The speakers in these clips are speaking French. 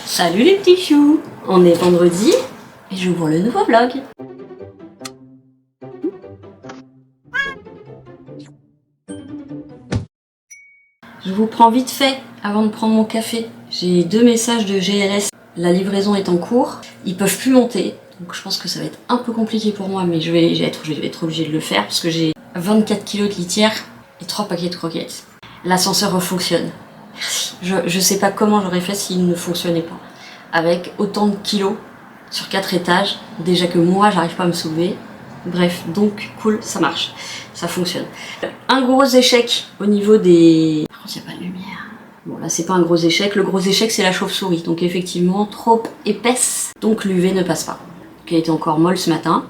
Salut les petits choux! On est vendredi et j'ouvre le nouveau vlog. Je vous prends vite fait avant de prendre mon café. J'ai 2 messages de GLS. La livraison est en cours. Ils peuvent plus monter. Donc je pense que ça va être un peu compliqué pour moi, mais je vais être obligée de le faire parce que j'ai 24 kg de litière et 3 paquets de croquettes. L'ascenseur fonctionne. Merci. Je sais pas comment j'aurais fait s'il ne fonctionnait pas. Avec autant de kilos sur 4 étages, déjà que moi j'arrive pas à me soulever. Bref, donc cool, ça marche, ça fonctionne. Un gros échec au niveau des... Par contre, il n'y a pas de lumière. Bon, là c'est pas un gros échec, le gros échec c'est la chauve-souris. Donc effectivement, trop épaisse, donc l'UV ne passe pas. Donc elle était encore molle ce matin.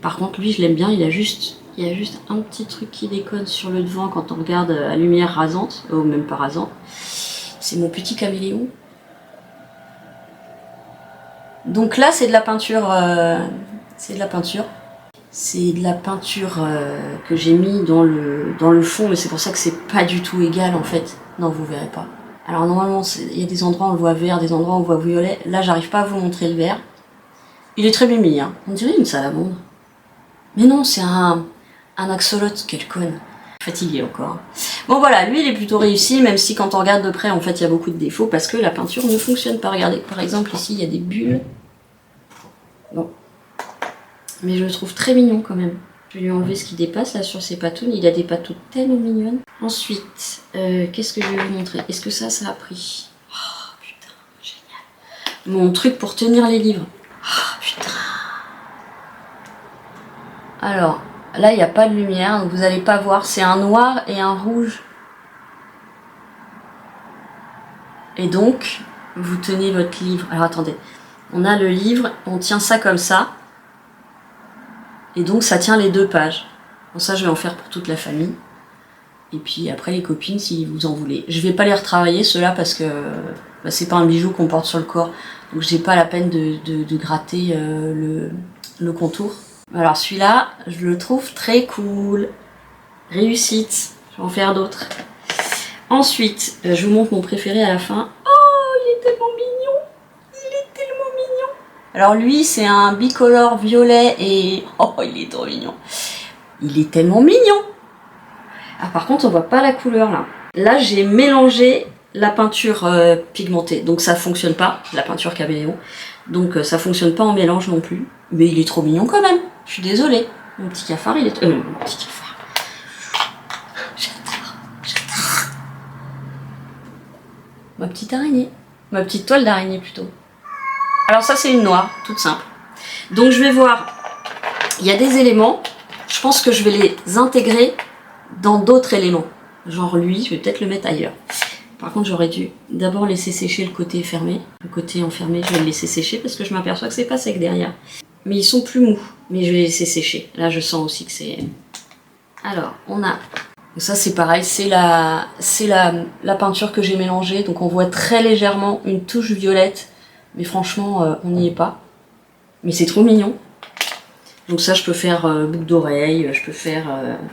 Par contre, lui je l'aime bien, il y a juste un petit truc qui déconne sur le devant quand on regarde à lumière rasante, ou même pas rasante. C'est mon petit caméléon. Donc là c'est de la peinture, que j'ai mis dans le fond, mais c'est pour ça que c'est pas du tout égal en fait. Non, vous verrez pas. Alors normalement il y a des endroits où on le voit vert, des endroits où on le voit violet. Là j'arrive pas à vous montrer le vert. Il est très mimi, hein. On dirait une salamandre. Mais non, c'est un axolote, quel conne. Fatigué encore. Bon voilà, lui il est plutôt réussi, même si quand on regarde de près en fait il y a beaucoup de défauts parce que la peinture ne fonctionne pas. Regardez, par exemple ici il y a des bulles. Bon. Mais je le trouve très mignon quand même. Je vais lui enlever ce qui dépasse là sur ses patounes. Il a des patounes tellement mignonnes. Ensuite, qu'est-ce que je vais vous montrer? Est-ce que ça a pris? Oh putain, génial. Mon truc pour tenir les livres. Oh putain. Alors, là il n'y a pas de lumière, donc vous n'allez pas voir. C'est un noir et un rouge. Et donc, vous tenez votre livre. Alors attendez. On a le livre, on tient ça comme ça. Et donc ça tient les 2 pages. Bon, ça je vais en faire pour toute la famille. Et puis après les copines si vous en voulez. Je vais pas les retravailler ceux-là parce que c'est pas un bijou qu'on porte sur le corps. Donc j'ai pas la peine de gratter le contour. Alors celui-là, je le trouve très cool. Réussite. Je vais en faire d'autres. Ensuite, je vous montre mon préféré à la fin. Oh, il est tellement mignon. Alors lui, c'est un bicolore violet et... Oh, il est trop mignon. Il est tellement mignon. Ah, par contre, on voit pas la couleur, là. Là, j'ai mélangé la peinture pigmentée. Donc, ça fonctionne pas, la peinture caméléon. Donc, ça fonctionne pas en mélange non plus. Mais il est trop mignon quand même. Je suis désolée. Mon petit cafard, il est... mon petit cafard. J'adore. Ma petite araignée. Ma petite toile d'araignée, plutôt. Alors ça c'est une noire, toute simple. Donc je vais voir, il y a des éléments, je pense que je vais les intégrer dans d'autres éléments. Genre lui, je vais peut-être le mettre ailleurs. Par contre j'aurais dû d'abord laisser sécher le côté fermé. Le côté enfermé, je vais le laisser sécher parce que je m'aperçois que c'est pas sec derrière. Mais ils sont plus mous, mais je vais les laisser sécher. Là je sens aussi que c'est... Alors, on a... Ça c'est pareil, c'est la peinture que j'ai mélangée. Donc on voit très légèrement une touche violette. Mais franchement, on n'y est pas. Mais c'est trop mignon. Donc ça, je peux faire boucle d'oreille, je peux faire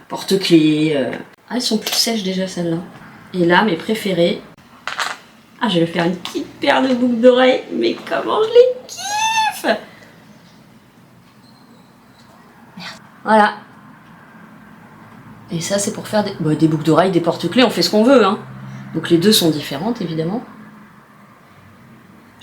porte-clés. Ah, elles sont plus sèches déjà, celles-là. Et là, mes préférées. Ah, je vais faire une petite paire de boucles d'oreilles. Mais comment je les kiffe! Merde. Voilà. Et ça, c'est pour faire des boucles d'oreilles, des porte-clés. On fait ce qu'on veut, hein. Donc les deux sont différentes, évidemment.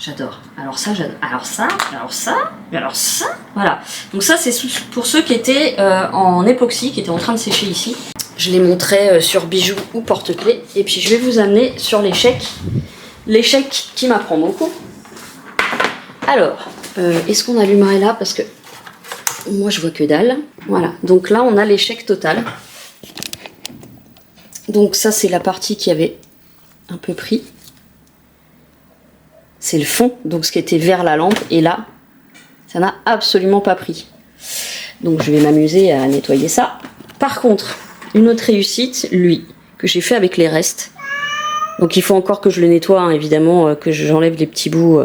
J'adore. Alors ça, j'adore. Alors ça, alors ça, et alors ça. Voilà. Donc ça, c'est pour ceux qui étaient en époxy, qui étaient en train de sécher ici. Je les montrais sur bijoux ou porte-clés. Et puis je vais vous amener sur l'échec. L'échec qui m'apprend beaucoup. Alors, est-ce qu'on allumerait là? Parce que moi, je vois que dalle. Voilà. Donc là, on a l'échec total. Donc ça, c'est la partie qui avait un peu pris. C'est le fond, donc ce qui était vers la lampe, et là, ça n'a absolument pas pris. Donc je vais m'amuser à nettoyer ça. Par contre, une autre réussite, lui, que j'ai fait avec les restes. Donc il faut encore que je le nettoie, hein, évidemment, que j'enlève les petits bouts,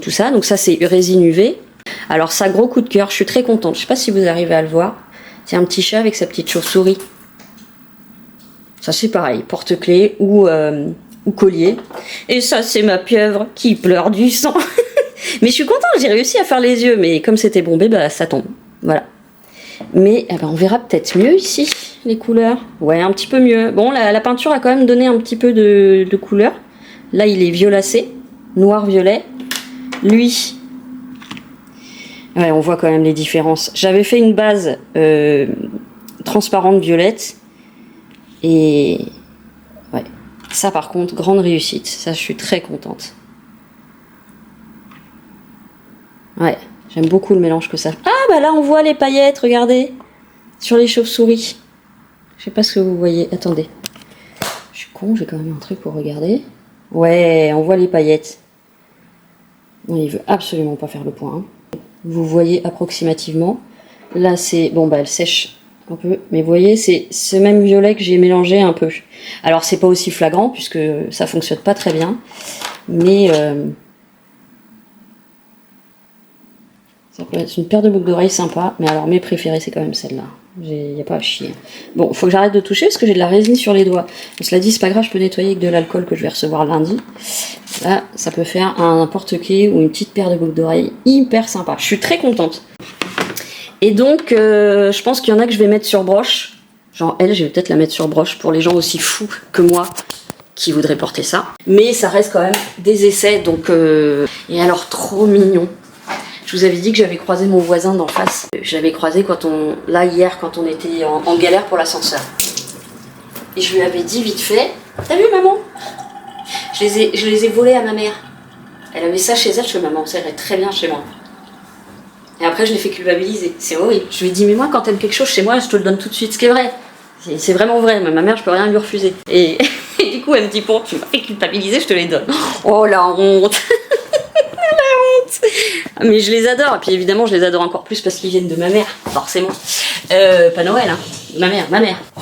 tout ça. Donc ça c'est résine UV. Alors ça, gros coup de cœur, je suis très contente. Je sais pas si vous arrivez à le voir. C'est un petit chat avec sa petite chauve-souris. Ça c'est pareil, porte-clés ou ou collier. Et ça, c'est ma pieuvre qui pleure du sang. Mais je suis contente, j'ai réussi à faire les yeux, mais comme c'était bombé, bah ça tombe. Voilà. Mais eh ben, on verra peut-être mieux ici, les couleurs. Ouais, un petit peu mieux. Bon, la peinture a quand même donné un petit peu de couleur. Là, il est violacé, noir-violet. Lui, ouais, on voit quand même les différences. J'avais fait une base transparente violette. Et ouais, ça par contre, grande réussite. Ça, je suis très contente. Ouais, j'aime beaucoup le mélange que ça. Ah bah là, on voit les paillettes, regardez. Sur les chauves-souris. Je sais pas ce que vous voyez. Attendez. Je suis con, j'ai quand même un truc pour regarder. Ouais, on voit les paillettes. Bon, il veut absolument pas faire le point. Hein. Vous voyez approximativement. Là, c'est... Bon, bah, elle sèche un peu. Mais vous voyez, c'est ce même violet que j'ai mélangé un peu. Alors, c'est pas aussi flagrant, puisque ça fonctionne pas très bien. Mais... ça peut être une paire de boucles d'oreilles sympa. Mais alors, mes préférées, c'est quand même celle-là. Il n'y a pas à chier. Bon, faut que j'arrête de toucher parce que j'ai de la résine sur les doigts. Mais cela dit, c'est pas grave, je peux nettoyer avec de l'alcool que je vais recevoir lundi. Là, ça peut faire un n'importe qui ou une petite paire de boucles d'oreilles hyper sympa. Je suis très contente. Et donc, je pense qu'il y en a que je vais mettre sur broche. Genre, elle, je vais peut-être la mettre sur broche pour les gens aussi fous que moi qui voudraient porter ça. Mais ça reste quand même des essais, donc... Et alors, trop mignon. Je vous avais dit que j'avais croisé mon voisin d'en face. Je l'avais croisé là hier quand on était en galère pour l'ascenseur. Et je lui avais dit vite fait, t'as vu maman? Je les ai volés à ma mère. Elle avait ça chez elle, je fais maman, ça irait très bien chez moi. Et après je l'ai fait culpabiliser, c'est horrible. Je lui ai dit mais moi quand t'aimes quelque chose chez moi, je te le donne tout de suite, ce qui est vrai. C'est vraiment vrai, mais ma mère je peux rien lui refuser. Et du coup elle me dit bon tu m'as fait culpabiliser, je te les donne. Oh la honte. Mais je les adore, et puis évidemment je les adore encore plus parce qu'ils viennent de ma mère, forcément. Pas Noël, hein. Ma mère. Oh.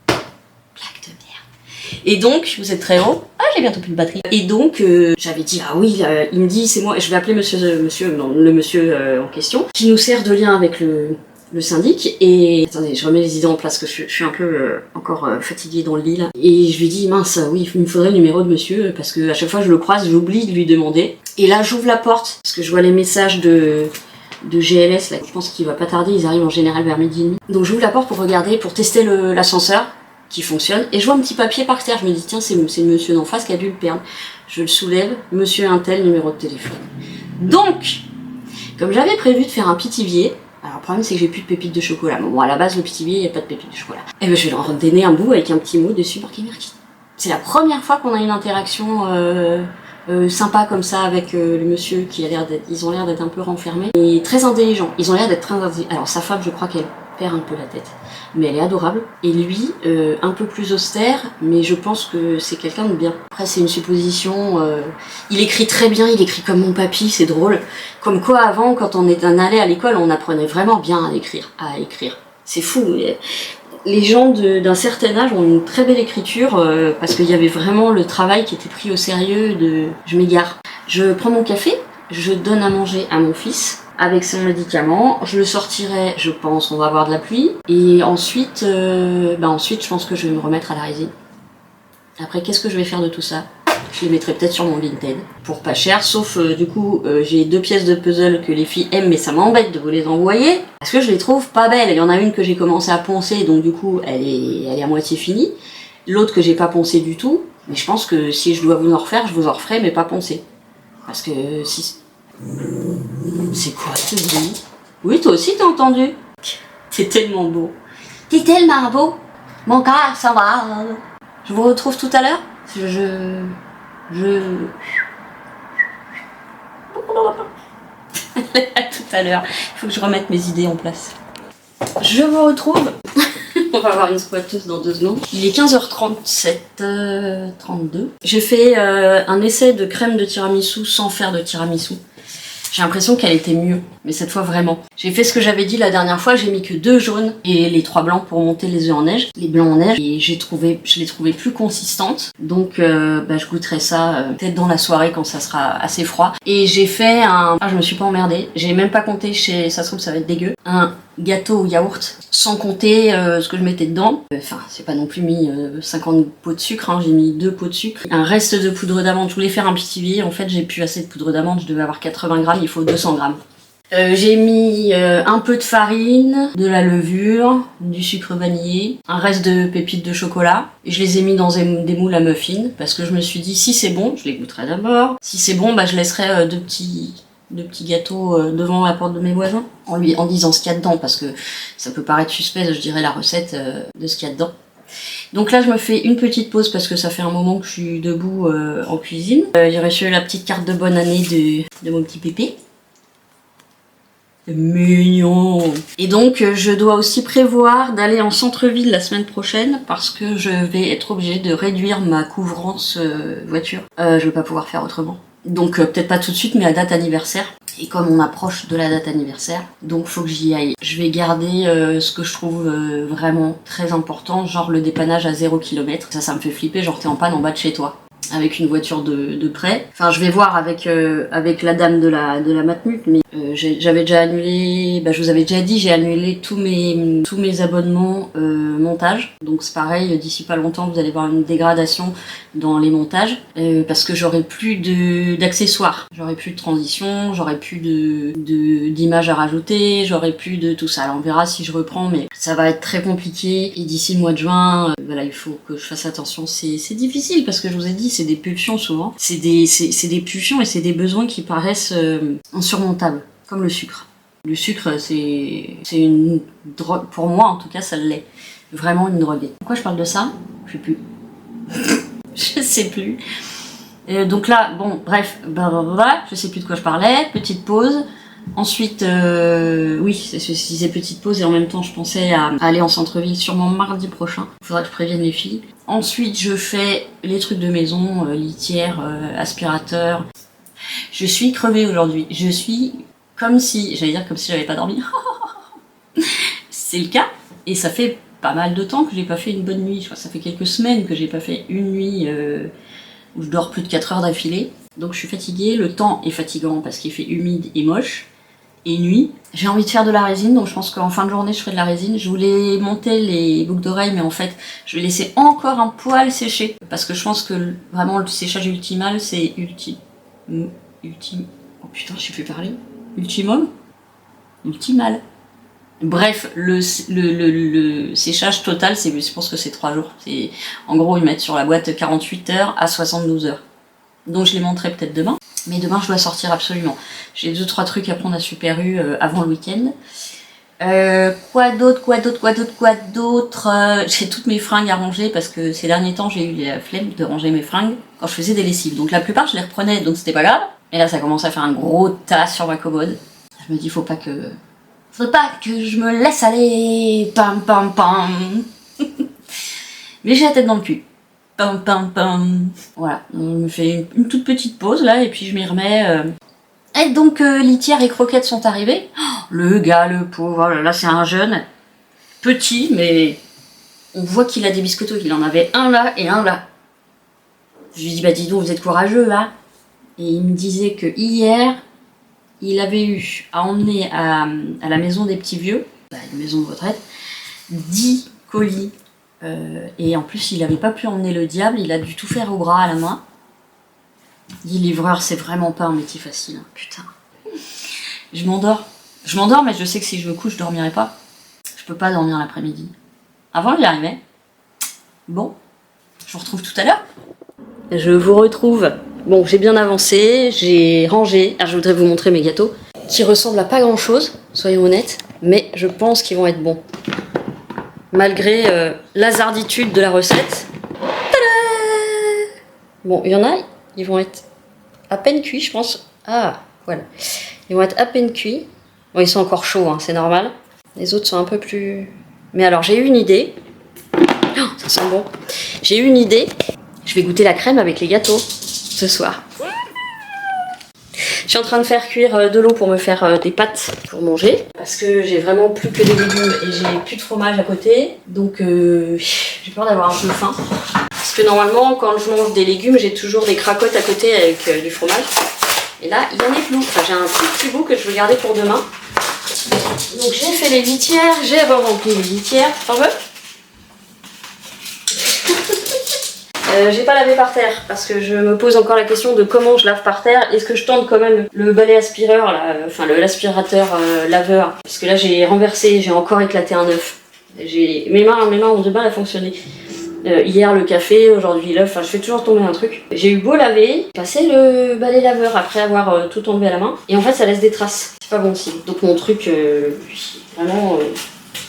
Blague de merde. Et donc, vous êtes très haut. Ah, j'ai bientôt plus de batterie. Et donc, j'avais dit, ah oui, il me dit, c'est moi, je vais appeler le monsieur en question, qui nous sert de lien avec le syndic. Et attendez, je remets les idées en place, parce que je suis un peu encore fatiguée dans le lit là. Et je lui dis, mince, oui, il me faudrait le numéro de monsieur, parce que à chaque fois que je le croise, j'oublie de lui demander. Et là, j'ouvre la porte, parce que je vois les messages de GLS, là. Je pense qu'il va pas tarder, ils arrivent en général vers midi et demi. Donc j'ouvre la porte pour regarder, pour tester l'ascenseur qui fonctionne. Et je vois un petit papier par terre, je me dis, tiens, c'est le monsieur d'en face qui a dû le perdre. Je le soulève, monsieur Intel, numéro de téléphone. Donc, comme j'avais prévu de faire un pitivier, alors le problème c'est que j'ai plus de pépites de chocolat. Bon, à la base, le pitivier, il n'y a pas de pépites de chocolat. Et ben je vais leur donner un bout avec un petit mot dessus marqué merci. C'est la première fois qu'on a une interaction... sympa comme ça avec le monsieur qui a l'air d'être, ils ont l'air d'être un peu renfermés et très intelligents. Ils ont l'air d'être très intelligents. Alors sa femme, je crois qu'elle perd un peu la tête, mais elle est adorable. Et lui, un peu plus austère, mais je pense que c'est quelqu'un de bien. Après c'est une supposition. Il écrit très bien, il écrit comme mon papy, c'est drôle. Comme quoi avant, quand on allait à l'école, on apprenait vraiment bien à écrire. C'est fou. Les gens d'un certain âge ont une très belle écriture parce qu'il y avait vraiment le travail qui était pris au sérieux de... Je m'égare. Je prends mon café, je donne à manger à mon fils avec son médicament. Je le sortirai, je pense, on va avoir de la pluie. Et ensuite, ensuite, je pense que je vais me remettre à la résine. Après, qu'est-ce que je vais faire de tout ça? Je les mettrai peut-être sur mon Vinted pour pas cher, sauf du coup j'ai 2 pièces de puzzle que les filles aiment mais ça m'embête de vous les envoyer parce que je les trouve pas belles. Il y en a une que j'ai commencé à poncer donc du coup elle est à moitié finie, l'autre que j'ai pas poncé du tout, mais je pense que si je dois vous en refaire, je vous en referai mais pas poncer. Parce que si... C'est quoi ce bruit? Oui, toi aussi t'as entendu? T'es tellement beau. T'es tellement beau. Mon cœur s'en va. Je vous retrouve tout à l'heure. À tout à l'heure. Il faut que je remette mes idées en place. Je vous retrouve. On va avoir une squatteuse dans 2 secondes. Il est 15h37, 32. J'ai fait un essai de crème de tiramisu sans faire de tiramisu. J'ai l'impression qu'elle était mieux, mais cette fois vraiment. J'ai fait ce que j'avais dit la dernière fois, j'ai mis que 2 jaunes et les 3 blancs pour monter les œufs en neige, les blancs en neige, et je l'ai trouvé plus consistante. Donc je goûterai ça peut-être dans la soirée quand ça sera assez froid. Et j'ai fait je me suis pas emmerdée, j'ai même pas compté ça se trouve ça va être dégueu, un gâteau au yaourt, sans compter ce que je mettais dedans. Enfin, c'est pas non plus mis 50 pots de sucre, hein, j'ai mis 2 pots de sucre. Un reste de poudre d'amande, je voulais faire un pitillier, en fait j'ai plus assez de poudre d'amande, je devais avoir 80 grammes, il faut 200 grammes. J'ai mis un peu de farine, de la levure, du sucre vanillé, un reste de pépites de chocolat. Et je les ai mis dans des moules à muffins parce que je me suis dit si c'est bon, je les goûterai d'abord. Si c'est bon, bah je laisserai deux petits gâteaux devant la porte de mes voisins en disant ce qu'il y a dedans parce que ça peut paraître suspect, je dirais la recette de ce qu'il y a dedans. Donc là je me fais une petite pause parce que ça fait un moment que je suis debout en cuisine. J'ai reçu la petite carte de bonne année de mon petit pépé. Mignon. Et donc je dois aussi prévoir d'aller en centre-ville la semaine prochaine parce que je vais être obligée de réduire ma couvrance voiture. Je vais pas pouvoir faire autrement. Donc peut-être pas tout de suite mais à date anniversaire. Et comme on approche de la date anniversaire, donc faut que j'y aille. Je vais garder ce que je trouve vraiment très important, genre le dépannage à 0 km. Ça me fait flipper, genre t'es en panne en bas de chez toi. Avec une voiture de près. Enfin, je vais voir avec la dame de la Matmut, mais j'avais déjà annulé, je vous avais déjà dit, j'ai annulé tous mes abonnements montage. Donc c'est pareil, d'ici pas longtemps, vous allez voir une dégradation dans les montages, parce que j'aurai plus d'accessoires, j'aurai plus de transition, j'aurai plus d'images à rajouter, j'aurai plus de tout ça. Alors on verra si je reprends, mais ça va être très compliqué. Et d'ici le mois de juin, voilà, il faut que je fasse attention. C'est difficile parce que je vous ai dit, c'est des pulsions souvent. C'est des pulsions et c'est des besoins qui paraissent insurmontables, comme le sucre. Le sucre, c'est une drogue, pour moi en tout cas, ça l'est. Vraiment une drogue. Pourquoi je parle de ça? Je sais plus. Je sais plus. Donc là, bon, bref, je sais plus de quoi je parlais. Petite pause. Ensuite, oui, c'est petite pause et en même temps je pensais à aller en centre-ville sûrement mardi prochain. Il faudra que je prévienne les filles. Ensuite, je fais les trucs de maison, litière, aspirateur. Je suis crevée aujourd'hui. Je suis comme si j'avais pas dormi. C'est le cas. Et ça fait pas mal de temps que j'ai pas fait une bonne nuit. Je crois que ça fait quelques semaines que j'ai pas fait une nuit où je dors plus de 4 heures d'affilée. Donc je suis fatiguée. Le temps est fatigant parce qu'il fait humide et moche. Et nuit. J'ai envie de faire de la résine, donc je pense qu'en fin de journée je ferai de la résine. Je voulais monter les boucles d'oreilles, mais en fait je vais laisser encore un poil sécher. Parce que je pense que vraiment le séchage ultimal c'est oh putain, je sais plus parler. Ultimal. Bref, le séchage total, je pense que c'est 3 jours. En gros, ils mettent sur la boîte 48 heures à 72 heures. Donc je les montrerai peut-être demain. Mais demain je dois sortir absolument. J'ai 2-3 trucs à prendre à Super U avant le week-end. Quoi d'autre j'ai toutes mes fringues à ranger parce que ces derniers temps j'ai eu la flemme de ranger mes fringues quand je faisais des lessives. Donc la plupart je les reprenais, donc c'était pas grave. Et là ça commence à faire un gros tas sur ma commode. Je me dis faut pas que je me laisse aller. Pam pam pam. Mais j'ai la tête dans le cul. Pam pam pam. Voilà, je me fais une toute petite pause là et puis je m'y remets. Et donc litière et croquettes sont arrivés. Oh, le gars, le pauvre, oh là c'est un jeune, petit, mais on voit qu'il a des biscottos, qu'il en avait un là et un là. Je lui dis bah dis donc vous êtes courageux là. Et il me disait que hier il avait eu à emmener à la maison des petits vieux, une maison de retraite, 10 colis. Et en plus il avait pas pu emmener le diable, il a dû tout faire au bras, à la main. Dit livreur, c'est vraiment pas un métier facile, hein. Putain. Je m'endors, mais je sais que si je me couche, je dormirai pas. Je peux pas dormir l'après-midi. Avant, j'y arrivais. Bon, je vous retrouve tout à l'heure. Je vous retrouve. Bon, j'ai bien avancé, j'ai rangé. Alors, je voudrais vous montrer mes gâteaux, qui ressemblent à pas grand-chose, soyons honnêtes, mais je pense qu'ils vont être bons. Malgré l'hasarditude de la recette. Tada! Bon, il y en a, ils vont être à peine cuits, je pense. Ah, voilà. Ils vont être à peine cuits. Bon, ils sont encore chauds, hein, c'est normal. Les autres sont un peu plus... Mais alors, j'ai eu une idée. Oh, ça sent bon. J'ai eu une idée. Je vais goûter la crème avec les gâteaux ce soir. Je suis en train de faire cuire de l'eau pour me faire des pâtes pour manger. Parce que j'ai vraiment plus que des légumes et j'ai plus de fromage à côté. Donc, j'ai peur d'avoir un peu faim. Parce que normalement, quand je mange des légumes, j'ai toujours des cracottes à côté avec du fromage. Et là, il y en a plus. Enfin, j'ai un petit bout que je vais garder pour demain. Donc j'ai fait les litières, j'ai rempli les litières. T'en veux? J'ai pas lavé par terre parce que je me pose encore la question de comment je lave par terre. Est-ce que je tente quand même le balai aspireur, là, enfin l'aspirateur laveur? Parce que là j'ai renversé, j'ai encore éclaté un œuf. Mes mains ont du mal à fonctionner. Hier le café, aujourd'hui l'œuf, enfin je fais toujours tomber un truc. J'ai eu beau laver, passer le balai laveur après avoir tout enlevé à la main. Et en fait ça laisse des traces. C'est pas bon signe. Donc mon truc, vraiment...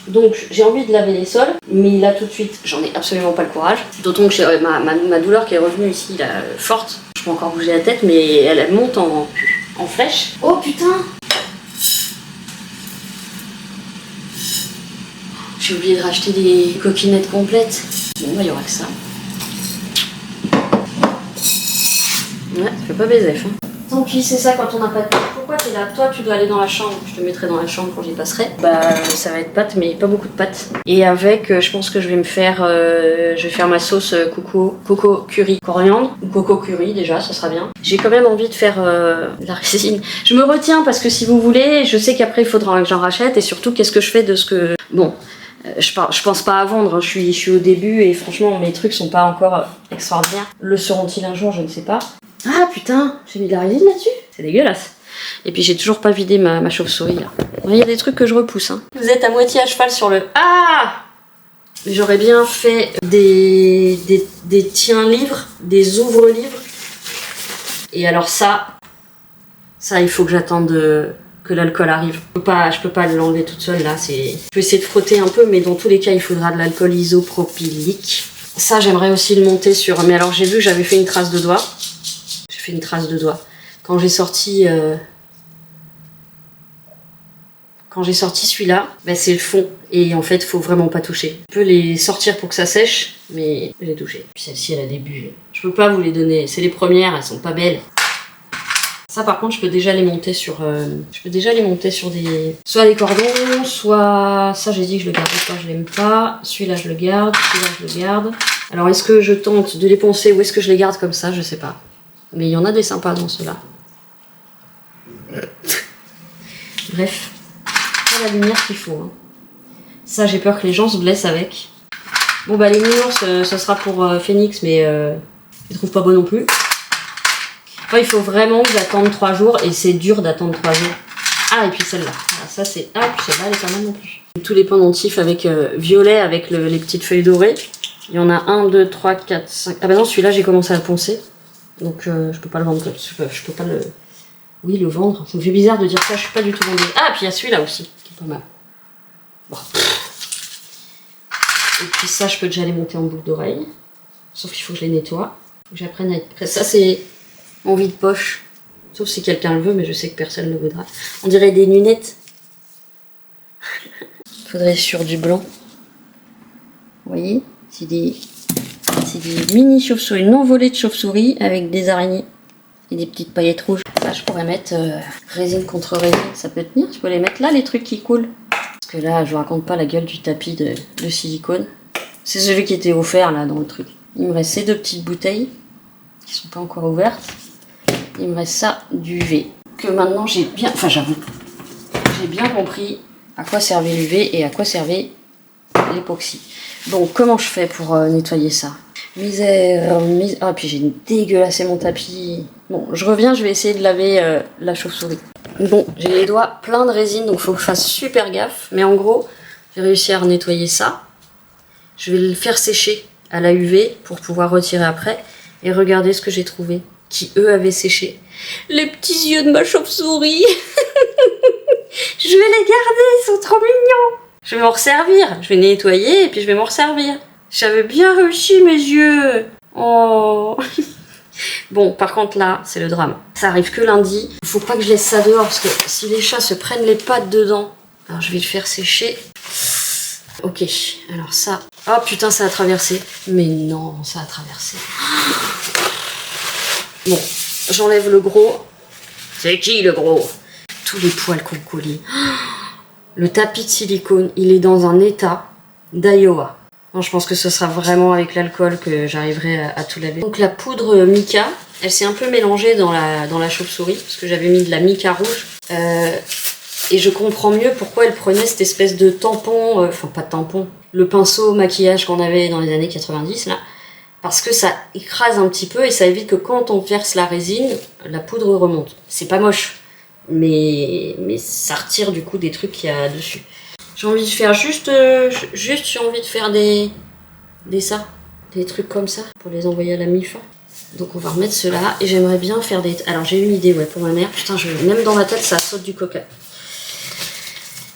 Donc j'ai envie de laver les sols, mais là tout de suite j'en ai absolument pas le courage. D'autant que j'ai ma douleur qui est revenue ici, là, forte. Je peux encore bouger la tête, mais elle monte en flèche. Oh putain! J'ai oublié de racheter des coquinettes complètes. Bon bah il y aura que ça. Ouais, ça fait pas baiser. Hein. Tant pis, c'est ça quand on n'a pas de pâte. Pourquoi t'es là? Toi, tu dois aller dans la chambre. Je te mettrai dans la chambre quand j'y passerai. Bah, ça va être pâte, mais pas beaucoup de pâte. Et avec, je pense que je vais me faire, je vais faire ma sauce coco curry coriandre ou coco curry déjà, ça sera bien. J'ai quand même envie de faire la résine. Je me retiens parce que si vous voulez, je sais qu'après il faudra que j'en rachète et surtout qu'est-ce que je fais de ce que bon. Je pense pas à vendre, hein. Je suis au début et franchement mes trucs sont pas encore extraordinaires. Le seront-ils un jour, je ne sais pas. Ah putain, j'ai mis de la résine là-dessus. C'est dégueulasse. Et puis j'ai toujours pas vidé ma chauve-souris là. Il y a des trucs que je repousse. Hein. Vous êtes à moitié à cheval sur le... Ah! J'aurais bien fait des tiens-livres, des ouvre-livres. Et alors ça il faut que j'attende que l'alcool arrive. Je peux pas l'enlever toute seule là. Je peux essayer de frotter un peu, mais dans tous les cas il faudra de l'alcool isopropylique. Ça j'aimerais aussi le monter sur... Mais alors j'ai vu que j'avais fait une trace de doigt. J'ai fait une trace de doigt. Quand j'ai sorti celui-là, bah c'est le fond. Et en fait, faut vraiment pas toucher. Je peux les sortir pour que ça sèche, mais j'ai touché. Puis celle-ci, elle a des bulles. Je peux pas vous les donner. C'est les premières, elles sont pas belles. Ça, par contre, je peux déjà les monter sur des... Soit des cordons, soit... Ça, j'ai dit que je le garde pas, je l'aime pas. Celui-là, je le garde. Celui-là, je le garde. Alors, est-ce que je tente de les poncer ou est-ce que je les garde comme ça? Je sais pas. Mais il y en a des sympas dans ceux-là. Bref, pas la lumière qu'il faut. Hein. Ça, j'ai peur que les gens se blessent avec. Bon, bah, les nounours, ce sera pour Phoenix, mais ils trouvent pas beau non plus. Enfin, il faut vraiment que j'attende 3 jours et c'est dur d'attendre 3 jours. Ah, et puis celle-là. Voilà, ça, c'est. Ah, puis celle-là, elle est pas mal non plus. Tous les pendentifs avec violet, avec les petites feuilles dorées. Il y en a 1, 2, 3, 4, 5. Ah, bah non, celui-là, j'ai commencé à le poncer. Donc, je peux pas le vendre comme ça. Je peux pas le. Oui, le vendre. Ça me fait bizarre de dire ça, je suis pas du tout vendeuse. Ah, puis il y a celui-là aussi, qui est pas mal. Bon. Et puis ça, je peux déjà les monter en boucle d'oreille. Sauf qu'il faut que je les nettoie. Faut que j'apprenne à être... Ça, c'est mon vide-poche. Sauf si quelqu'un le veut, mais je sais que personne ne le voudra. On dirait des lunettes. Faudrait sur du blanc. Vous voyez? C'est des mini chauves-souris, une envolée de chauves-souris avec des araignées. Et des petites paillettes rouges. Là, je pourrais mettre résine contre résine. Ça peut tenir. Je peux les mettre là, les trucs qui coulent. Parce que là, je vous raconte pas la gueule du tapis de silicone. C'est celui qui était offert là dans le truc. Il me reste ces 2 petites bouteilles qui sont pas encore ouvertes. Il me reste ça d'UV. Que maintenant j'ai bien... Enfin, j'avoue. J'ai bien compris à quoi servait l'UV et à quoi servait l'époxy. Bon, comment je fais pour nettoyer ça? Ah, puis j'ai dégueulassé mon tapis. Bon, je reviens, je vais essayer de laver la chauve-souris. Bon, j'ai les doigts pleins de résine, donc il faut que je fasse super gaffe. Mais en gros, j'ai réussi à nettoyer ça. Je vais le faire sécher à la UV pour pouvoir retirer après. Et regardez ce que j'ai trouvé, qui eux avaient séché. Les petits yeux de ma chauve-souris. Je vais les garder, ils sont trop mignons. Je vais m'en resservir. Je vais nettoyer et puis je vais m'en resservir. J'avais bien réussi mes yeux. Oh. Bon, par contre là, c'est le drame. Ça arrive que lundi. Il faut pas que je laisse ça dehors parce que si les chats se prennent les pattes dedans, alors je vais le faire sécher. Ok, alors ça... Oh putain, ça a traversé. Mais non, ça a traversé. Bon, j'enlève le gros. C'est qui le gros? Tous les poils qu'on colle. Le tapis de silicone, il est dans un état d'Iowa. Non, je pense que ce sera vraiment avec l'alcool que j'arriverai à tout laver. Donc la poudre mica, elle s'est un peu mélangée dans la chauve-souris, parce que j'avais mis de la mica rouge. Et je comprends mieux pourquoi elle prenait cette espèce de tampon, enfin pas de tampon, le pinceau maquillage qu'on avait dans les années 90 là, parce que ça écrase un petit peu et ça évite que quand on verse la résine, la poudre remonte. C'est pas moche, mais ça retire du coup des trucs qu'il y a dessus. J'ai envie de faire juste j'ai envie de faire des trucs comme ça pour les envoyer à la MIFA. Donc on va remettre cela et j'aimerais bien faire des... Alors j'ai une idée ouais pour ma mère, putain même dans ma tête ça saute du coca.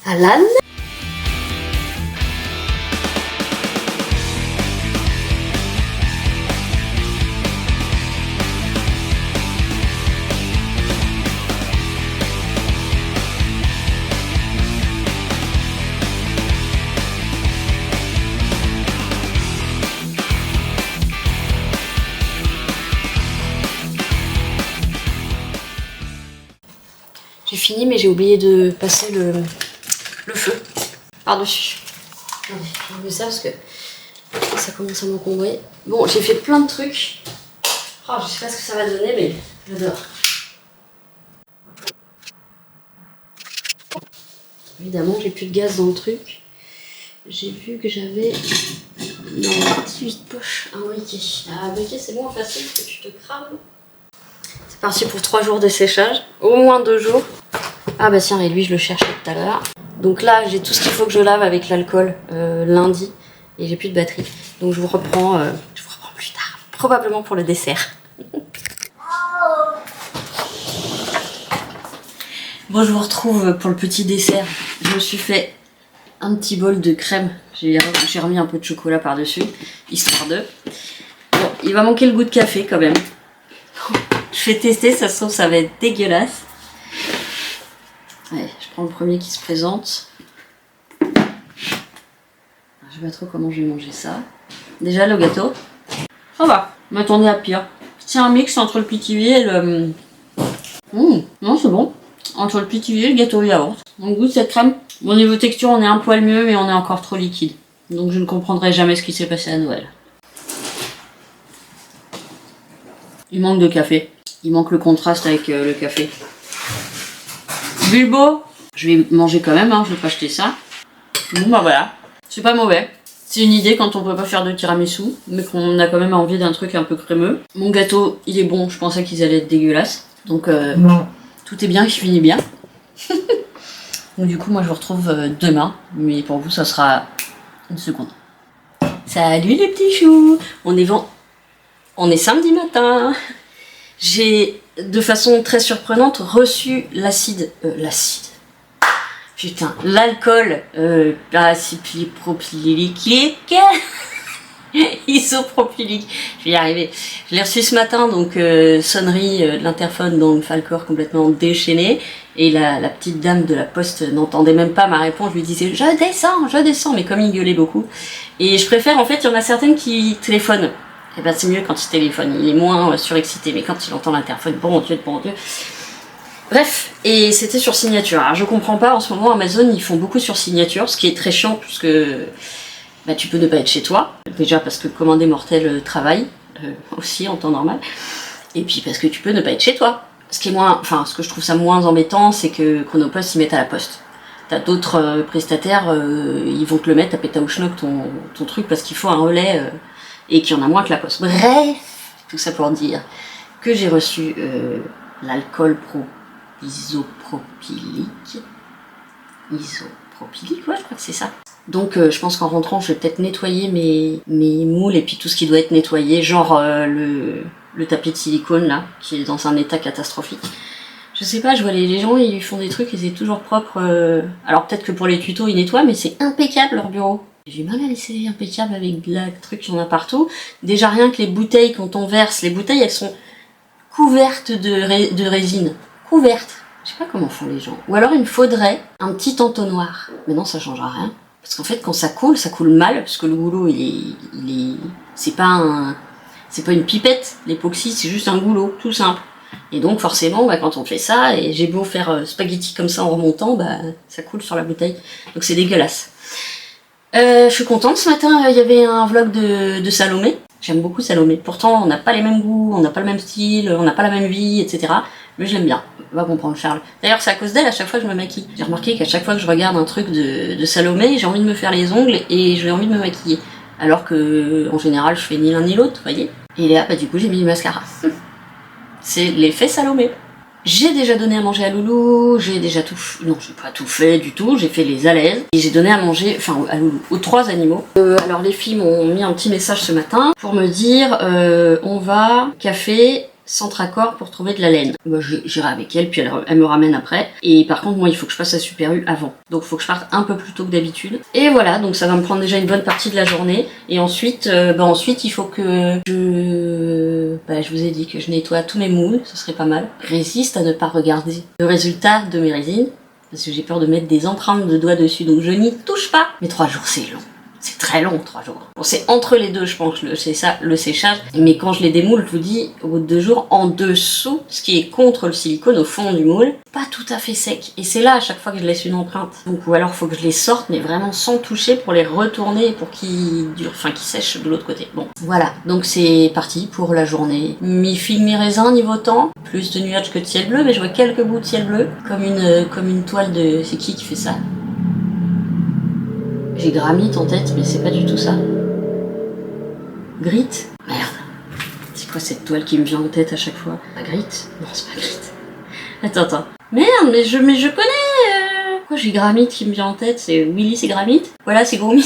Alan. J'ai fini mais j'ai oublié de passer le feu par-dessus. Attendez, je remets ça parce que ça commence à m'encombrer. Bon, j'ai fait plein de trucs. Oh, je sais pas ce que ça va donner, mais j'adore. Évidemment, j'ai plus de gaz dans le truc. J'ai vu que j'avais dans la petite poche un briquet. Un briquet, c'est moins facile que tu te crames. C'est parti pour 3 jours de séchage. Au moins 2 jours. Ah bah tiens, et lui, je le cherchais tout à l'heure. Donc là, j'ai tout ce qu'il faut que je lave avec l'alcool lundi. Et j'ai plus de batterie. Donc je vous reprends plus tard. Probablement pour le dessert. Bon, je vous retrouve pour le petit dessert. Je me suis fait un petit bol de crème. J'ai remis un peu de chocolat par-dessus, histoire de... Bon, il va manquer le goût de café quand même. Je vais tester, ça se trouve ça va être dégueulasse. Allez, je prends le premier qui se présente. Je sais pas trop comment je vais manger ça. Déjà le gâteau. Ça va, je m'attendais à pire. C'est un mix entre le pithiviers et le... non, c'est bon. Entre le pithiviers et le gâteau au yaourt. On goûte cette crème. Bon, niveau texture, on est un poil mieux, mais on est encore trop liquide. Donc je ne comprendrai jamais ce qui s'est passé à Noël. Il manque de café. Il manque le contraste avec le café. Bulbo, je vais manger quand même, hein, je vais pas acheter ça. Bon bah voilà, c'est pas mauvais. C'est une idée quand on peut pas faire de tiramisu, mais qu'on a quand même envie d'un truc un peu crémeux. Mon gâteau, il est bon, je pensais qu'ils allaient être dégueulasses. Donc tout est bien qui finit bien. Donc du coup, moi je vous retrouve demain, mais pour vous, ça sera une seconde. Salut les petits choux. On est samedi matin. J'ai, de façon très surprenante, reçu l'alcool isopropylique. Isopropylique. Je vais y arriver. Je l'ai reçu ce matin, donc sonnerie de l'interphone dans le Falcor complètement déchaîné. Et la petite dame de la poste n'entendait même pas ma réponse. Je lui disais je descends, mais comme il gueulait beaucoup. Et je préfère, en fait, il y en a certaines qui téléphonent. Et ben c'est mieux quand il téléphone, il est moins surexcité, mais quand il entend l'interphone, bon Dieu. Bref, et c'était sur signature. Alors je comprends pas, en ce moment Amazon ils font beaucoup sur signature, ce qui est très chiant puisque bah, tu peux ne pas être chez toi. Déjà parce que Commander Mortel travaille aussi en temps normal, et puis parce que tu peux ne pas être chez toi. Ce que je trouve ça moins embêtant, c'est que Chronopost ils mettent à la poste. T'as d'autres prestataires, ils vont te le mettre à pétaouchnock ton truc parce qu'il faut un relais. Et qu'il y en a moins que la poste. Bref, tout ça pour dire que j'ai reçu l'alcool isopropylique. Isopropylique, ouais, je crois que c'est ça. Donc je pense qu'en rentrant, je vais peut-être nettoyer mes moules et puis tout ce qui doit être nettoyé, genre le tapis de silicone là, qui est dans un état catastrophique. Je sais pas, je vois les gens, ils font des trucs et c'est toujours propre. Alors peut-être que pour les tutos, ils nettoient, mais c'est impeccable leur bureau. J'ai du mal à laisser impeccable avec de la truc qu'il y en a partout. Déjà rien que les bouteilles, quand on verse, les bouteilles elles sont couvertes de résine. Couvertes. Je sais pas comment font les gens. Ou alors il me faudrait un petit entonnoir. Mais non, ça changera rien. Parce qu'en fait quand ça coule mal, parce que le goulot c'est pas une pipette, l'époxy c'est juste un goulot, tout simple. Et donc forcément bah, quand on fait ça, et j'ai beau faire spaghetti comme ça en remontant, bah ça coule sur la bouteille. Donc c'est dégueulasse. Je suis contente, ce matin il y avait un vlog de Salomé. J'aime beaucoup Salomé. Pourtant on n'a pas les mêmes goûts, on n'a pas le même style, on n'a pas la même vie, etc. Mais je l'aime bien, va comprendre Charles. D'ailleurs c'est à cause d'elle à chaque fois que je me maquille. J'ai remarqué qu'à chaque fois que je regarde un truc de Salomé, j'ai envie de me faire les ongles et j'ai envie de me maquiller. Alors que en général je fais ni l'un ni l'autre, vous voyez. Et là bah du coup j'ai mis du mascara. C'est l'effet Salomé. J'ai déjà donné à manger à Loulou, j'ai déjà tout... Non, j'ai pas tout fait du tout, j'ai fait les alaises. Et j'ai donné à manger, enfin à Loulou, aux 3 animaux. Alors les filles m'ont mis un petit message ce matin pour me dire on va café centre accord pour trouver de la laine. Bah, j'irai avec elle, puis elle me ramène après. Et par contre, moi, il faut que je passe à Super U avant. Donc, il faut que je parte un peu plus tôt que d'habitude. Et voilà, donc ça va me prendre déjà une bonne partie de la journée. Et ensuite, ensuite il faut que je vous ai dit que je nettoie tous mes moules, ce serait pas mal. Résiste à ne pas regarder le résultat de mes résines, parce que j'ai peur de mettre des empreintes de doigts dessus, donc je n'y touche pas. Mais 3 jours, c'est long. C'est très long, 3 jours. Bon, c'est entre les deux, je pense, le séchage. Mais quand je les démoule, je vous dis, au bout de 2 jours, en dessous, ce qui est contre le silicone, au fond du moule, pas tout à fait sec. Et c'est là, à chaque fois, que je laisse une empreinte. Donc, ou alors, faut que je les sorte, mais vraiment sans toucher pour les retourner, pour qu'ils durent, enfin, qu'ils sèchent de l'autre côté. Bon, voilà. Donc, c'est parti pour la journée. Mi-figue, mi-raisin, niveau temps. Plus de nuages que de ciel bleu, mais je vois quelques bouts de ciel bleu. Comme une toile de... C'est qui fait ça? J'ai granit en tête, mais c'est pas du tout ça. Grit? Merde. C'est quoi cette toile qui me vient en tête à chaque fois? Pas Grit? Non, c'est pas Grit. Attends. Merde, mais je connais Pourquoi j'ai Gramit qui me vient en tête? C'est Willy, c'est Gramit? Voilà, c'est Gromit.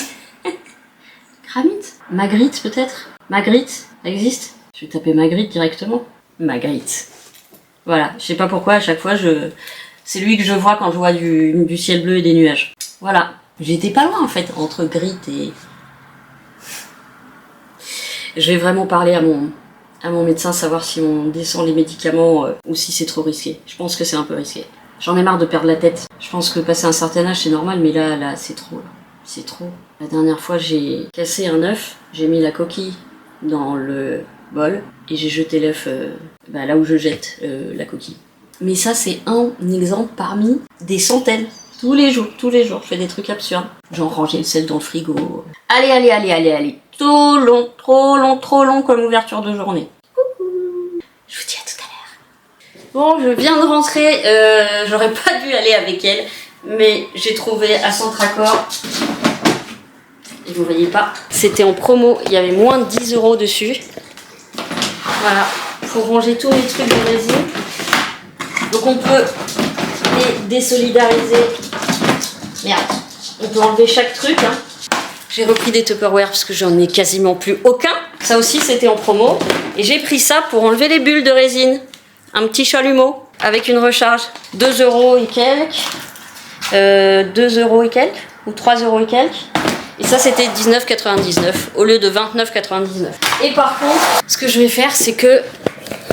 Gramit? Magritte, peut-être? Magritte? Ça existe? Je vais taper Magritte directement. Magritte. Voilà, je sais pas pourquoi, à chaque fois, c'est lui que je vois quand je vois du ciel bleu et des nuages. Voilà. J'étais pas loin en fait, entre Grit et... Je vais vraiment parler à mon médecin, savoir si on descend les médicaments ou si c'est trop risqué. Je pense que c'est un peu risqué. J'en ai marre de perdre la tête. Je pense que passer un certain âge c'est normal, mais là c'est trop. Là. C'est trop. La dernière fois j'ai cassé un œuf, j'ai mis la coquille dans le bol et j'ai jeté l'œuf là où je jette la coquille. Mais ça c'est un exemple parmi des centaines. Tous les jours, je fais des trucs absurdes. Genre ranger le sel dans le frigo. Allez. Trop long comme ouverture de journée. Coucou. Je vous dis à tout à l'heure. Bon, je viens de rentrer. J'aurais pas dû aller avec elle. Mais j'ai trouvé à Centre Accord. Et vous voyez pas. C'était en promo. Il y avait moins de 10 € dessus. Voilà. Pour ranger tous les trucs de résine. Donc on peut désolidariser. Merde, on peut enlever chaque truc. Hein. J'ai repris des Tupperware parce que j'en ai quasiment plus aucun. Ça aussi c'était en promo. Et j'ai pris ça pour enlever les bulles de résine. Un petit chalumeau avec une recharge. 2 € et quelques. 2 € et quelques. Ou 3 € et quelques. Et ça c'était 19,99 au lieu de 29,99. Et par contre, ce que je vais faire c'est que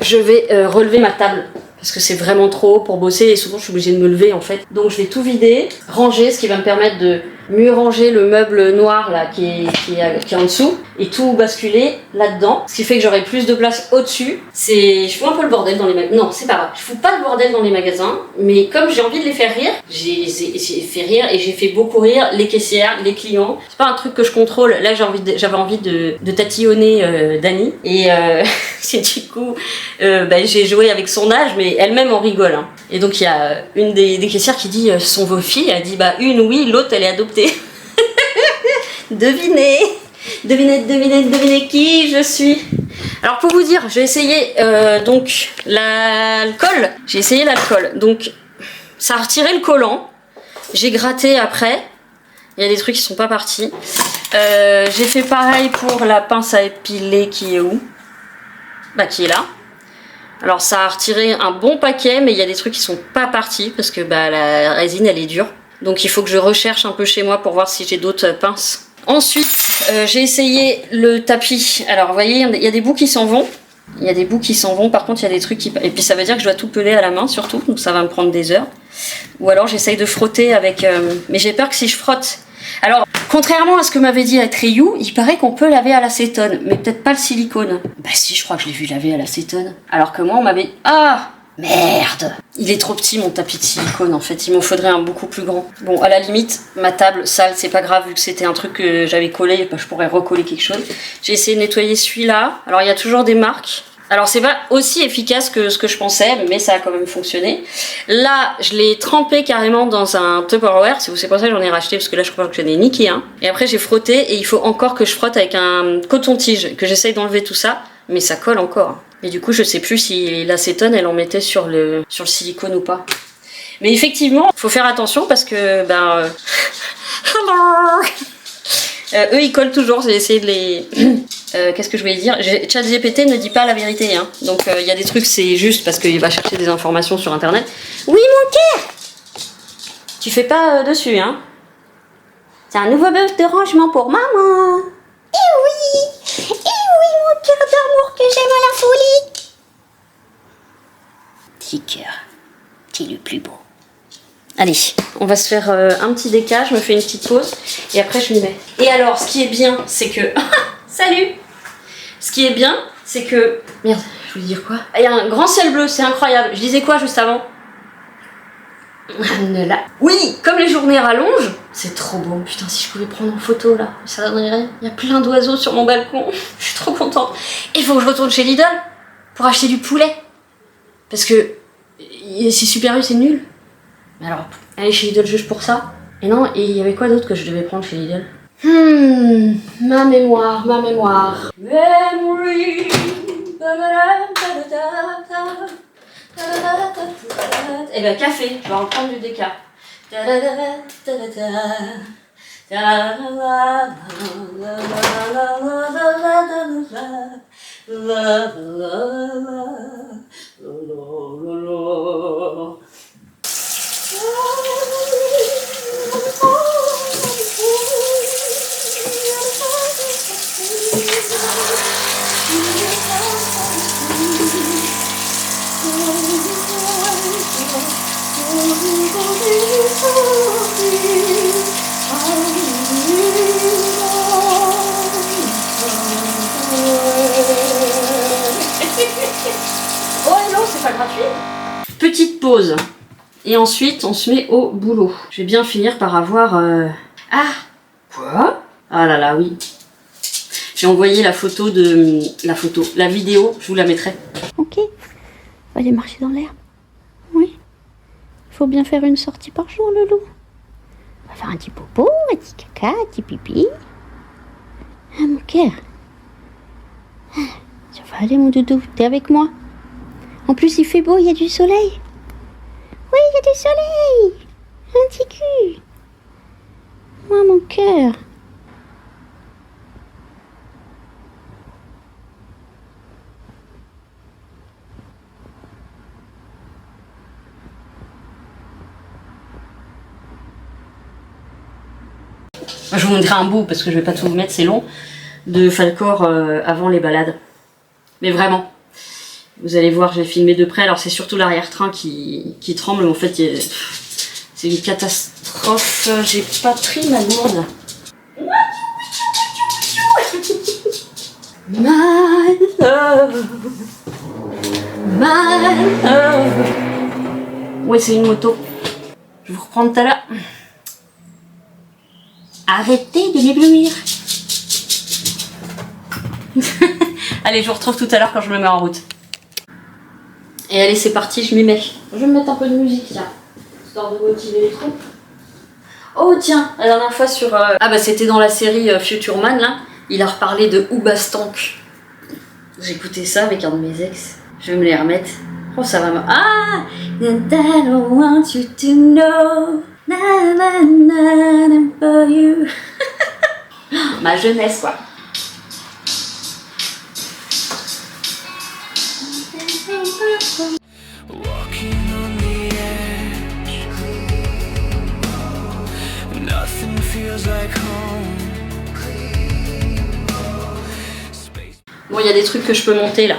je vais relever ma table. Parce que c'est vraiment trop haut pour bosser et souvent je suis obligée de me lever en fait. Donc je vais tout vider, ranger, ce qui va me permettre de mieux ranger le meuble noir là qui est en dessous et tout basculer là-dedans. Ce qui fait que j'aurai plus de place au-dessus. Je fous un peu le bordel dans les magasins. Non, c'est pas vrai. Je fous pas le bordel dans les magasins, mais comme j'ai envie de les faire rire, j'ai fait rire et j'ai fait beaucoup rire les caissières, les clients. C'est pas un truc que je contrôle. Là j'avais envie de tatillonner Dani et du coup j'ai joué avec son âge, mais elle-même en rigole. Hein. Et donc il y a une des caissières qui dit ce sont vos filles. Elle dit une oui, l'autre elle est adoptée. Devinez qui je suis. Alors pour vous dire, j'ai essayé donc l'alcool. J'ai essayé l'alcool. Donc ça a retiré le collant. J'ai gratté après. Il y a des trucs qui sont pas partis. J'ai fait pareil pour la pince à épiler qui est où? Qui est là. Alors ça a retiré un bon paquet, mais il y a des trucs qui sont pas partis parce que la résine elle est dure. Donc il faut que je recherche un peu chez moi pour voir si j'ai d'autres pinces. Ensuite, j'ai essayé le tapis. Alors vous voyez, il y a des bouts qui s'en vont. Par contre, il y a des trucs qui... Et puis ça veut dire que je dois tout peler à la main surtout, donc ça va me prendre des heures. Ou alors j'essaye de frotter avec... Mais j'ai peur que si je frotte... Alors, contrairement à ce que m'avait dit Atriou, il paraît qu'on peut laver à l'acétone, mais peut-être pas le silicone. Si, je crois que je l'ai vu laver à l'acétone. Alors que moi, on m'avait... Ah! Merde! Il est trop petit mon tapis de silicone en fait, il m'en faudrait un beaucoup plus grand. Bon, à la limite, ma table sale, c'est pas grave, vu que c'était un truc que j'avais collé, je pourrais recoller quelque chose. J'ai essayé de nettoyer celui-là. Alors il y a toujours des marques. Alors c'est pas aussi efficace que ce que je pensais, mais ça a quand même fonctionné. Là, je l'ai trempé carrément dans un Tupperware, c'est pour ça que j'en ai racheté, parce que là je crois que j'en ai niqué un. Et après j'ai frotté, et il faut encore que je frotte avec un coton-tige, que j'essaye d'enlever tout ça, mais ça colle encore. Et du coup je sais plus si l'acétone elle en mettait sur le silicone ou pas. Mais effectivement, faut faire attention parce que eux ils collent toujours, j'ai essayé de les... qu'est-ce que je voulais dire? ChatGPT ne dit pas la vérité, hein. Donc il y a des trucs c'est juste parce qu'il va chercher des informations sur internet. Oui mon cœur! Tu fais pas dessus, hein? C'est un nouveau bœuf de rangement pour maman! Eh oui, mon cœur d'amour que j'aime à la folie! Petit cœur, t'es le plus beau. Allez, on va se faire un petit déca, je me fais une petite pause et après je m'y mets. Et alors, ce qui est bien, c'est que... Salut! Ce qui est bien, c'est que... Merde, je voulais dire quoi? Il y a un grand ciel bleu, c'est incroyable. Je disais quoi juste avant? Oui, comme les journées rallongent, c'est trop beau. Putain, si je pouvais prendre en photo là, ça donnerait rien. Il y a plein d'oiseaux sur mon balcon. Je suis trop contente. Et il faut que je retourne chez Lidl pour acheter du poulet. Parce que c'est Super U, c'est nul. Mais alors, aller chez Lidl juste pour ça. Et non, et il y avait quoi d'autre que je devais prendre chez Lidl? Ma mémoire. Memory. Et ben café, je vais en prendre du déca. Oh hello, c'est pas gratuit. Petite pause. Et ensuite, on se met au boulot. Je vais bien finir par avoir... Ah! Quoi? Ah là là, oui. J'ai envoyé la photo de... La vidéo, je vous la mettrai. Ok. On va aller marcher dans l'herbe. Oui. Il faut bien faire une sortie par jour, le loup. On va faire un petit popo, un petit caca, un petit pipi. Ah, mon cœur. Ah, ça va aller, mon doudou. T'es avec moi? En plus, il fait beau, il y a du soleil. Oui, il y a du soleil. Un petit cul. Moi, mon cœur. Je vous montrerai un bout parce que je vais pas tout vous mettre, c'est long, de Falcor avant les balades. Mais vraiment, vous allez voir, j'ai filmé de près. Alors c'est surtout l'arrière-train qui tremble, mais en fait c'est une catastrophe. J'ai pas pris ma gourde. My love, my love. Ouais, c'est une moto. Je vous reprends tout à l'heure. Arrêtez de m'éblouir. Allez, je vous retrouve tout à l'heure quand je me mets en route. Et allez, c'est parti, je m'y mets. Je vais me mettre un peu de musique, tiens, histoire de motiver les troupes. Oh tiens, la dernière fois sur... Ah bah c'était dans la série Future Man, là. Il a reparlé de Hoobastank. J'écoutais ça avec un de mes ex. Je vais me les remettre. Oh, ça va me... Ah! And I don't want you to know. Na na na na for you. Ma jeunesse, quoi. Walking on the edge, nothing feels like home. Bon, il y a des trucs que je peux monter là.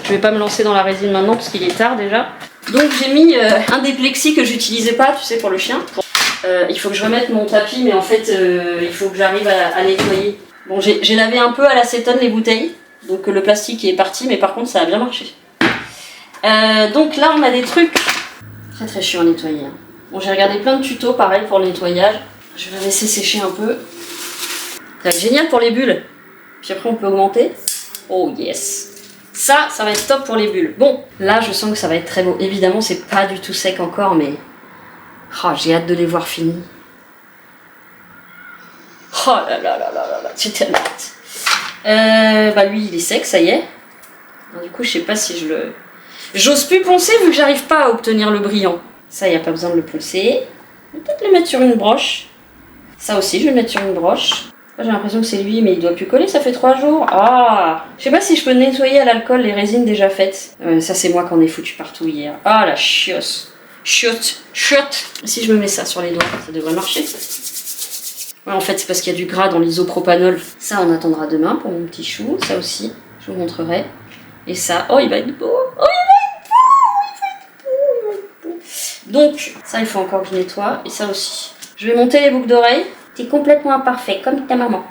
Je vais pas me lancer dans la résine maintenant parce qu'il est tard déjà. Donc j'ai mis un des plexis que j'utilisais pas, tu sais, pour le chien. Il faut que je remette mon tapis, mais en fait il faut que j'arrive à nettoyer. Bon, j'ai lavé un peu à l'acétone les bouteilles, donc le plastique est parti, mais par contre ça a bien marché. Donc là on a des trucs très très chiants à nettoyer. Bon, j'ai regardé plein de tutos pareil pour le nettoyage. Je vais laisser sécher un peu. Ça va être génial pour les bulles. Puis après on peut augmenter. Oh yes. Ça va être top pour les bulles. Bon, là, je sens que ça va être très beau. Évidemment, c'est pas du tout sec encore, mais... Oh, j'ai hâte de les voir finis. Oh là là là là là là, j'ai tellement hâte. Bah lui, il est sec, ça y est. Alors, du coup, je sais pas si je le... J'ose plus poncer vu que j'arrive pas à obtenir le brillant. Ça, y a pas besoin de le poncer. Je vais peut-être le mettre sur une broche. Ça aussi, je vais le mettre sur une broche. J'ai l'impression que c'est lui, mais il doit plus coller, ça fait 3 jours. Ah, je sais pas si je peux nettoyer à l'alcool les résines déjà faites. Ça, c'est moi qui en ai foutu partout hier. Ah, la chiosse. Chiotte. Si je me mets ça sur les doigts, ça devrait marcher. Ouais, en fait, c'est parce qu'il y a du gras dans l'isopropanol. Ça, on attendra demain pour mon petit chou. Ça aussi, je vous montrerai. Et ça, oh, il va être beau. Oh, il va être beau. Donc, ça, il faut encore que je nettoie. Et ça aussi. Je vais monter les boucles d'oreilles. T'es complètement imparfait, comme ta maman.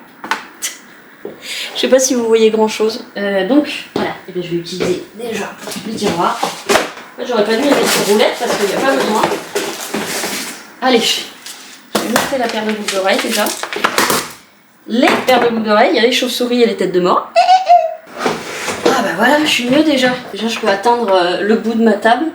Je sais pas si vous voyez grand chose. Donc, voilà. Et bien, je vais utiliser déjà le tiroir. J'aurais pas dû les mettre sur roulette parce qu'il n'y a pas besoin. Allez, je vais monter la paire de boucles d'oreilles déjà. Les paires de boucles d'oreilles, il y a les chauves-souris et les têtes de mort. Ah bah voilà, je suis mieux déjà. Déjà, je peux atteindre le bout de ma table.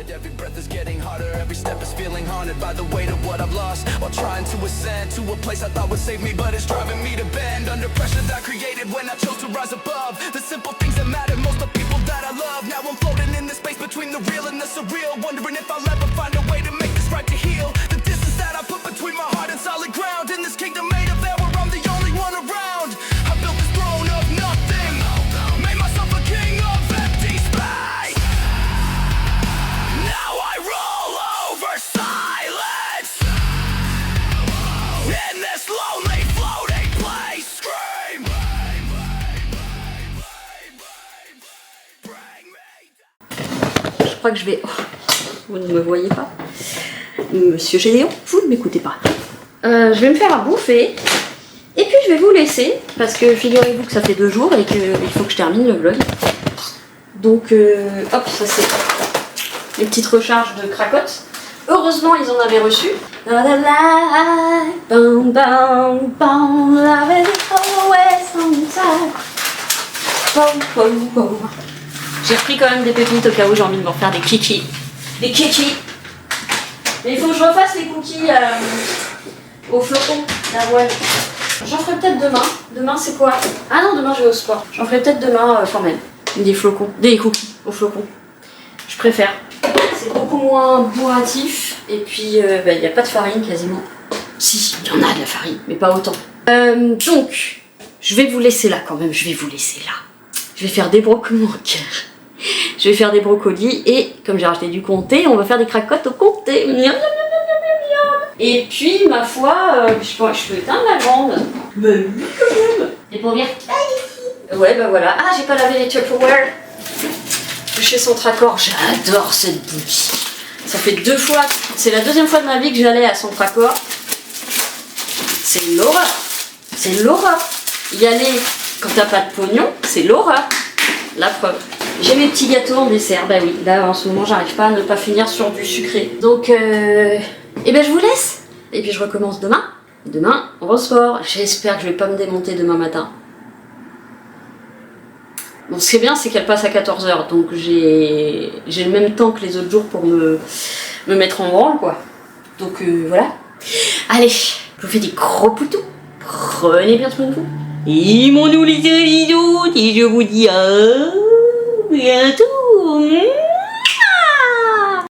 Every breath is getting harder, every step is feeling haunted by the weight of what I've lost, while trying to ascend to a place I thought would save me, but it's driving me to bend. Under pressure that I created when I chose to rise above the simple things that matter most, the people that I love. Now I'm floating in the space between the real and the surreal, wondering if I'll ever find a way to make this right to heal. The distance that I put between my heart and solid ground, in this kingdom made of air where I'm the only one around. I built this throne of nothing, made myself a king of empty space. Now I roll over silence in this lonely floating place. Scream, bring me. Je crois que je vais... Oh, vous ne me voyez pas. Monsieur Gédéon, vous ne m'écoutez pas. Je vais me faire à bouffer. Et puis je vais vous laisser. Parce que figurez-vous que ça fait 2 jours et qu'il faut que je termine le vlog. Donc, hop, ça c'est les petites recharges de cracottes. Heureusement, ils en avaient reçu. J'ai repris quand même des pépites au cas où j'ai envie de m'en faire des kikis. Des kikis. Mais il faut que je refasse les cookies au flocon d'avoine. J'en ferai peut-être demain. Demain c'est quoi? Ah non, demain je vais au sport. J'en ferai peut-être demain quand même. Des flocons. Des cookies au flocon. Je préfère. C'est beaucoup moins bourratif. Et puis il n'y a pas de farine quasiment. Si, il y en a de la farine, mais pas autant. Donc, je vais vous laisser là quand même. Je vais vous laisser là. Je vais faire des brocolis. Je vais faire des brocolis et comme j'ai racheté du comté, on va faire des cracottes au comté. Et puis, ma foi, je peux éteindre la grande. Mais oui, quand même. Les paupières. Ouais, bah voilà. Ah, j'ai pas lavé les Tupperware. Chez Centracor, j'adore cette boutique. Ça fait 2 fois, c'est la 2e fois de ma vie que j'allais à Centracor. C'est l'horreur. C'est l'horreur. Y aller quand t'as pas de pognon, c'est l'horreur. La preuve. J'ai mes petits gâteaux en dessert. Bah oui, là en ce moment j'arrive pas à ne pas finir sur du sucré. Donc, eh ben je vous laisse. Et puis je recommence demain. Demain, on va au sport. J'espère que je vais pas me démonter demain matin. Bon, ce qui est bien, c'est qu'elle passe à 14h. Donc j'ai le même temps que les autres jours pour me mettre en branle, quoi. Donc voilà. Allez, je vous fais des gros poutous. Prenez bien soin de vous. Et mon nous les vidéos. Et je vous dis à bientôt.